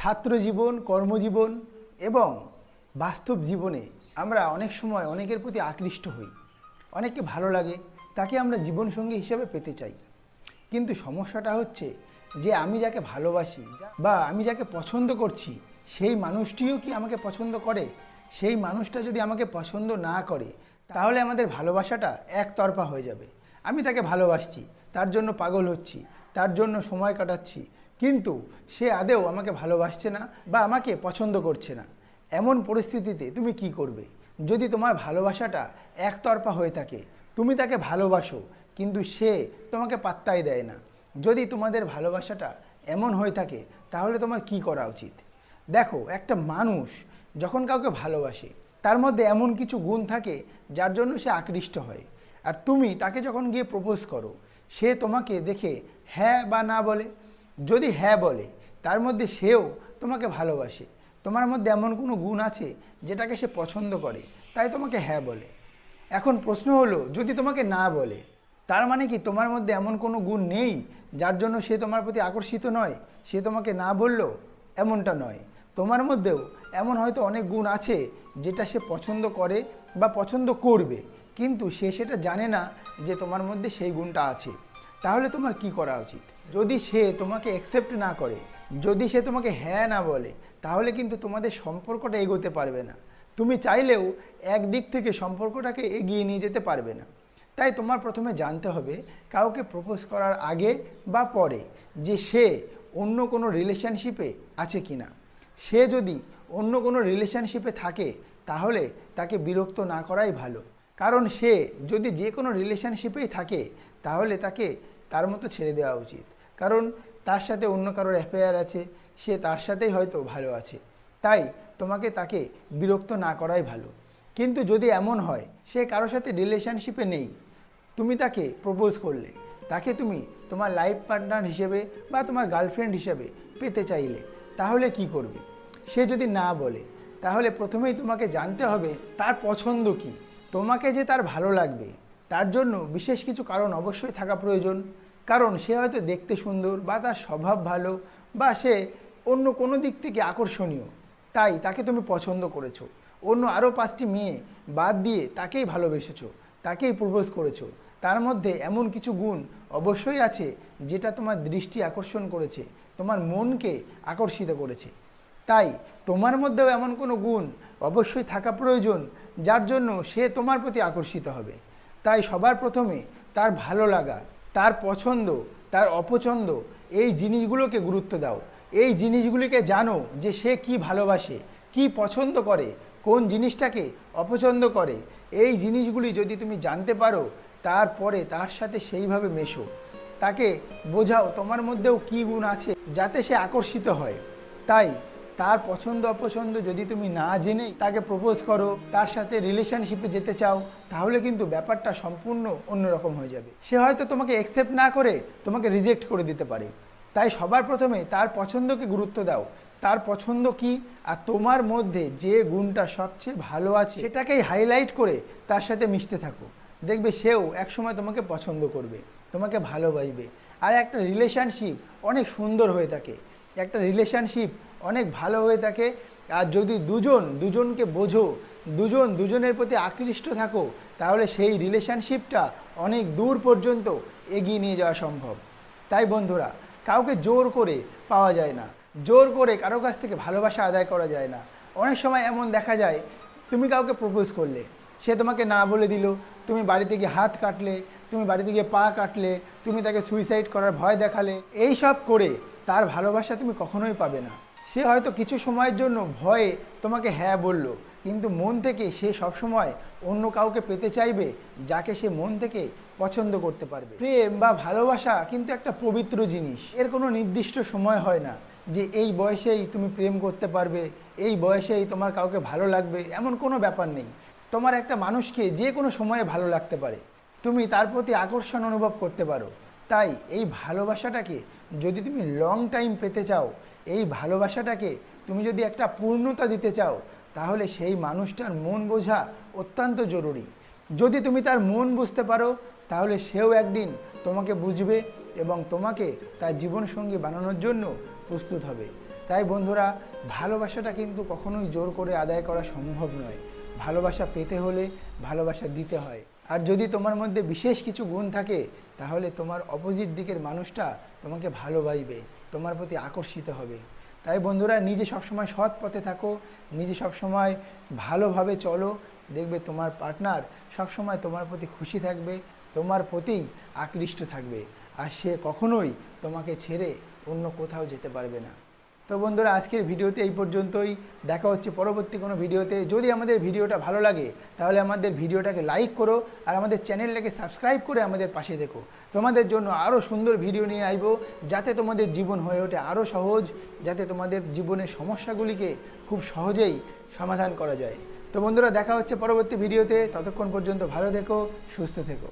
ছাত্র জীবন, কর্মজীবন এবং বাস্তব জীবনে আমরা অনেক সময় অনেকের প্রতি আকৃষ্ট হই, অনেককে ভালো লাগে, তাকে আমরা জীবনসঙ্গী হিসেবে পেতে চাই। কিন্তু সমস্যাটা হচ্ছে যে আমি যাকে ভালোবাসি বা আমি যাকে পছন্দ করছি সেই মানুষটিও কি আমাকে পছন্দ করে? সেই মানুষটা যদি আমাকে পছন্দ না করে তাহলে আমাদের ভালোবাসাটা একতরফা হয়ে যাবে। আমি তাকে ভালোবাসছি, তার জন্য পাগল হচ্ছি, তার জন্য সময় কাটাচ্ছি, কিন্তু সে আদৌ আমাকে ভালোবাসছে না বা আমাকে পছন্দ করছে না। এমন পরিস্থিতিতে তুমি কি করবে? যদি তোমার ভালোবাসাটা একতরফা হয়ে থাকে, তুমি তাকে ভালোবাসো কিন্তু সে তোমাকে পাত্তাই দেয় না, যদি তোমাদের ভালোবাসাটা এমন হয়ে থাকে তাহলে তোমার কি করা উচিত? দেখো, একটা মানুষ যখন কাউকে ভালোবাসে তার মধ্যে এমন কিছু গুণ থাকে যার জন্য সে আকৃষ্ট হয়। আর তুমি তাকে যখন গিয়ে প্রপোজ করো, সে তোমাকে দেখে হ্যাঁ বা না বলে। যদি হ্যাঁ বলে তার মধ্যে সেও তোমাকে ভালোবাসে, তোমার মধ্যে এমন কোনো গুণ আছে যেটাকে সে পছন্দ করে, তাই তোমাকে হ্যাঁ বলে। এখন প্রশ্ন হলো, যদি তোমাকে না বলে তার মানে কি তোমার মধ্যে এমন কোনো গুণ নেই যার জন্য সে তোমার প্রতি আকর্ষিত নয়? সে তোমাকে না বললো এমনটা নয়, তোমার মধ্যেও এমন হয়তো অনেক গুণ আছে যেটা সে পছন্দ করে বা পছন্দ করবে, কিন্তু সে সেটা জানে না যে তোমার মধ্যে সেই গুণটা আছে। তাহলে তোমার কি করা উচিত? যদি সে তোমাকে অ্যাকসেপ্ট না করে, যদি সে তোমাকে হ্যাঁ না বলে, তাহলে কিন্তু তোমাদের সম্পর্কটা এগোতে পারবে না। তুমি চাইলেও একদিক থেকে সম্পর্কটাকে এগিয়ে নিয়ে যেতে পারবে না। তাই তোমার প্রথমে জানতে হবে কাউকে প্রপোজ করার আগে বা পরে যে সে অন্য কোনো রিলেশনশিপে আছে কি না। সে যদি অন্য কোনো রিলেশনশিপে থাকে তাহলে তাকে বিরক্ত না করাই ভালো, কারণ সে যদি যে কোনো রিলেশনশিপেই থাকে তাহলে তাকে তার মতো ছেড়ে দেওয়া উচিত, কারণ তার সাথে অন্য কারোর অ্যাফেয়ার আছে, সে তার সাথেই হয়তো ভালো আছে, তাই তোমাকে তাকে বিরক্ত না করাই ভালো। কিন্তু যদি এমন হয় সে কারোর সাথে রিলেশনশিপে নেই, তুমি তাকে প্রপোজ করলে, তাকে তুমি তোমার লাইফ পার্টনার হিসেবে বা তোমার গার্লফ্রেন্ড হিসেবে পেতে চাইলে, তাহলে কি করবে? সে যদি না বলে তাহলে প্রথমেই তোমাকে জানতে হবে তার পছন্দ কি। তোমাকে যে তার ভালো লাগবে তার জন্য বিশেষ কিছু কারণ অবশ্যই থাকা প্রয়োজন, কারণ সে হয়তো দেখতে সুন্দর বা তার স্বভাব ভালো বা সে অন্য কোনো দিক থেকে আকর্ষণীয়, তাই তাকে তুমি পছন্দ করেছো। অন্য আরও 5টি মেয়ে বাদ দিয়ে তাকেই ভালোবেসেছো, তাকেই প্রপোজ করেছো। তার মধ্যে এমন কিছু গুণ অবশ্যই আছে যেটা তোমার দৃষ্টি আকর্ষণ করেছে, তোমার মনকে আকর্ষিত করেছে। তাই তোমার মধ্যেও এমন কোনো গুণ অবশ্যই থাকা প্রয়োজন যার জন্য সে তোমার প্রতি আকর্ষিত হবে। তাই সবার প্রথমে তার ভালো লাগা, তার পছন্দ, তার অপছন্দ, এই জিনিসগুলোকে গুরুত্ব দাও। এই জিনিসগুলিকে জানো যে সে কি ভালোবাসে, কি পছন্দ করে, কোন জিনিসটাকে অপছন্দ করে। এই জিনিসগুলি যদি তুমি জানতে পারো তারপরে তার সাথে সেইভাবে মেশো, তাকে বোঝাও তোমার মধ্যেও কী গুণ আছে যাতে সে আকর্ষিত হয়। তাই তার পছন্দ অপছন্দ যদি তুমি না জেনেই তাকে প্রপোজ করো, তার সাথে রিলেশনশিপে যেতে চাও, তাহলে কিন্তু ব্যাপারটা সম্পূর্ণ অন্যরকম হয়ে যাবে। সে হয়তো তোমাকে অ্যাকসেপ্ট না করে তোমাকে রিজেক্ট করে দিতে পারে। তাই সবার প্রথমে তার পছন্দকে গুরুত্ব দাও, তার পছন্দ কি, আর তোমার মধ্যে যে গুণটা সবচেয়ে ভালো আছে সেটাকেই হাইলাইট করে তার সাথে মিশতে থাকো। দেখবে সেও একসময় তোমাকে পছন্দ করবে, তোমাকে ভালোবাসবে। আর একটা রিলেশনশিপ অনেক সুন্দর হয়ে থাকে, একটা রিলেশনশিপ অনেক ভালো হয়ে থাকে। আর যদি দুজন দুজনকে বোঝো, দুজন দুজনের প্রতি আকৃষ্ট থাকো, তাহলে সেই রিলেশনশিপটা অনেক দূর পর্যন্ত এগিয়ে নিয়ে যাওয়া সম্ভব। তাই বন্ধুরা, কাউকে জোর করে পাওয়া যায় না, জোর করে কারো কাছ থেকে ভালোবাসা আদায় করা যায় না। অনেক সময় এমন দেখা যায়, তুমি কাউকে প্রপোজ করলে, সে তোমাকে না বলে দিল, তুমি বাড়িতে গিয়ে হাত কাটলে, তুমি বাড়িতে গিয়ে পা কাটলে, তুমি তাকে সুইসাইড করার ভয় দেখালে। এই সব করে তার ভালোবাসা তুমি কখনোই পাবে না। সে হয়তো কিছু সময়ের জন্য ভয়ে তোমাকে হ্যাঁ বলল, কিন্তু মন থেকে সে সবসময় অন্য কাউকে পেতে চাইবে যাকে সে মন থেকে পছন্দ করতে পারবে। প্রেম বা ভালোবাসা কিন্তু একটা পবিত্র জিনিস, এর কোনো নির্দিষ্ট সময় হয় না যে এই বয়সেই তুমি প্রেম করতে পারবে, এই বয়সেই তোমার কাউকে ভালো লাগবে, এমন কোনো ব্যাপার নেই। তোমার একটা মানুষকে যে কোনো সময়ে ভালো লাগতে পারে, তুমি তার প্রতি আকর্ষণ অনুভব করতে পারো। তাই এই ভালোবাসাটাকে যদি তুমি লং টাইম পেতে চাও, এই ভালোবাসাটাকে তুমি যদি একটা পূর্ণতা দিতে চাও, তাহলে সেই মানুষটার মন বোঝা অত্যন্ত জরুরি। যদি তুমি তার মন বুঝতে পারো, তাহলে সেও একদিন তোমাকে বুঝবে এবং তোমাকে তার জীবনসঙ্গী বানানোর জন্য প্রস্তুত হবে। তাই বন্ধুরা, ভালোবাসাটা কিন্তু কখনোই জোর করে আদায় করা সম্ভব নয়। ভালোবাসা পেতে হলে ভালোবাসা দিতে হয়। আর যদি তোমার মধ্যে বিশেষ কিছু গুণ থাকে, তাহলে তোমার অপোজিট দিকের মানুষটা তোমাকে ভালোবাসবে, তোমার প্রতি আকর্ষিত হবে। তাই বন্ধুরা, নিজে সবসময় সৎ পথে থাকো, নিজে সবসময় ভালোভাবে চলো, দেখবে তোমার পার্টনার সবসময় তোমার প্রতি খুশি থাকবে, তোমার প্রতি আকৃষ্ট থাকবে, আর সে কখনোই তোমাকে ছেড়ে অন্য কোথাও যেতে পারবে না। তো বন্ধুরা, আজকের ভিডিওতে এই পর্যন্তই। দেখা হচ্ছে পরবর্তী কোনো ভিডিওতে। যদি আমাদের ভিডিওটা ভালো লাগে তাহলে আমাদের ভিডিওটাকে লাইক করো, আর আমাদের চ্যানেলটাকে সাবস্ক্রাইব করে আমাদের পাশে দেখো। তোমাদের জন্য আরও সুন্দর ভিডিও নিয়ে আসবো, যাতে তোমাদের জীবন হয়ে ওঠে আরও সহজ, যাতে তোমাদের জীবনের সমস্যাগুলিকে খুব সহজেই সমাধান করা যায়। তো বন্ধুরা, দেখা হচ্ছে পরবর্তী ভিডিওতে। ততক্ষণ পর্যন্ত ভালো থেকো, সুস্থ থেকো।